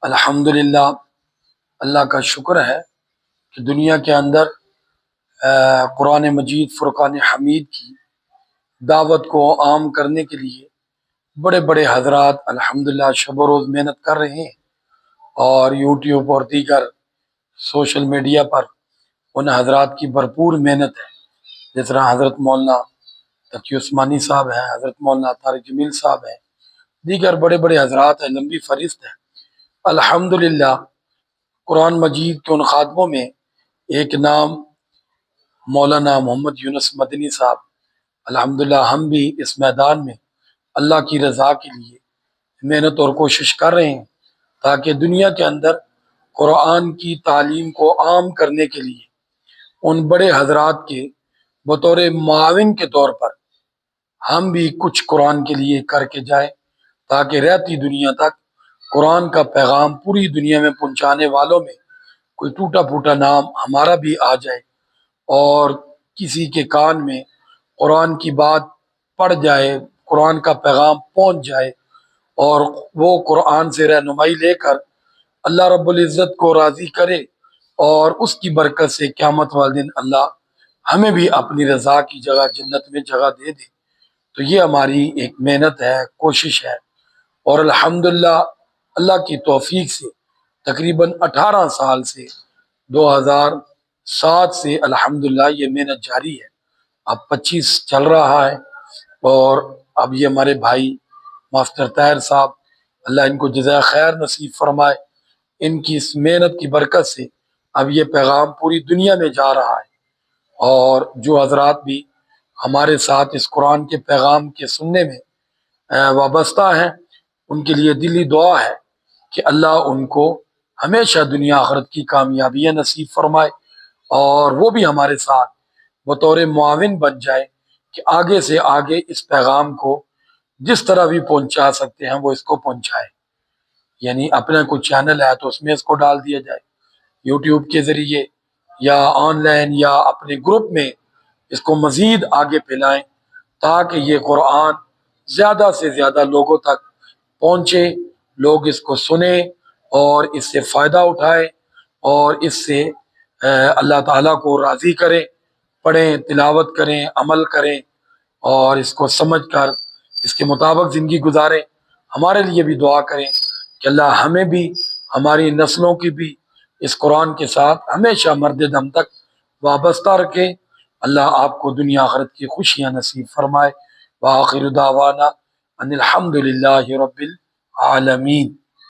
الحمدللہ، اللہ کا شکر ہے کہ دنیا کے اندر قرآن مجید فرقان حمید کی دعوت کو عام کرنے کے لیے بڑے بڑے حضرات الحمدللہ شب و روز محنت کر رہے ہیں، اور یوٹیوب اور دیگر سوشل میڈیا پر ان حضرات کی بھرپور محنت ہے، جس طرح حضرت مولانا تقی عثمانی صاحب ہیں، حضرت مولانا طارق جمیل صاحب ہیں، دیگر بڑے بڑے حضرات ہیں، لمبی فہرست ہے۔ الحمدللہ قرآن مجید کے ان خادموں میں ایک نام مولانا محمد یونس مدنی صاحب، الحمدللہ ہم بھی اس میدان میں اللہ کی رضا کے لیے محنت اور کوشش کر رہے ہیں، تاکہ دنیا کے اندر قرآن کی تعلیم کو عام کرنے کے لیے ان بڑے حضرات کے بطور معاون کے طور پر ہم بھی کچھ قرآن کے لیے کر کے جائیں، تاکہ رہتی دنیا تک قرآن کا پیغام پوری دنیا میں پہنچانے والوں میں کوئی ٹوٹا پھوٹا نام ہمارا بھی آ جائے، اور کسی کے کان میں قرآن کی بات پڑ جائے، قرآن کا پیغام پہنچ جائے، اور وہ قرآن سے رہنمائی لے کر اللہ رب العزت کو راضی کرے، اور اس کی برکت سے قیامت والے دن اللہ ہمیں بھی اپنی رضا کی جگہ جنت میں جگہ دے دے۔ تو یہ ہماری ایک محنت ہے، کوشش ہے، اور الحمدللہ اللہ کی توفیق سے تقریباً 18 سال سے 2007 سے الحمدللہ یہ محنت جاری ہے، اب 25 چل رہا ہے، اور اب یہ ہمارے بھائی ماسٹر طاہر صاحب، اللہ ان کو جزائے خیر نصیب فرمائے، ان کی اس محنت کی برکت سے اب یہ پیغام پوری دنیا میں جا رہا ہے، اور جو حضرات بھی ہمارے ساتھ اس قرآن کے پیغام کے سننے میں وابستہ ہیں، ان کے لیے دلی دعا ہے کہ اللہ ان کو ہمیشہ دنیا آخرت کی کامیابیاں نصیب فرمائے، اور وہ بھی ہمارے ساتھ بطور معاون بن جائے کہ آگے سے آگے اس پیغام کو جس طرح بھی پہنچا سکتے ہیں وہ اس کو پہنچائے، یعنی اپنا کوئی چینل ہے تو اس میں اس کو ڈال دیا جائے، یوٹیوب کے ذریعے یا آن لائن یا اپنے گروپ میں اس کو مزید آگے پھیلائیں، تاکہ یہ قرآن زیادہ سے زیادہ لوگوں تک پہنچے، لوگ اس کو سنیں اور اس سے فائدہ اٹھائیں، اور اس سے اللہ تعالیٰ کو راضی کریں، پڑھیں، تلاوت کریں، عمل کریں، اور اس کو سمجھ کر اس کے مطابق زندگی گزاریں۔ ہمارے لیے بھی دعا کریں کہ اللہ ہمیں بھی ہماری نسلوں کی بھی اس قرآن کے ساتھ ہمیشہ مرد دم تک وابستہ رکھے۔ اللہ آپ کو دنیا آخرت کی خوشیاں نصیب فرمائے۔ وآخر دعوانا ان الحمد للہ رب العالمین۔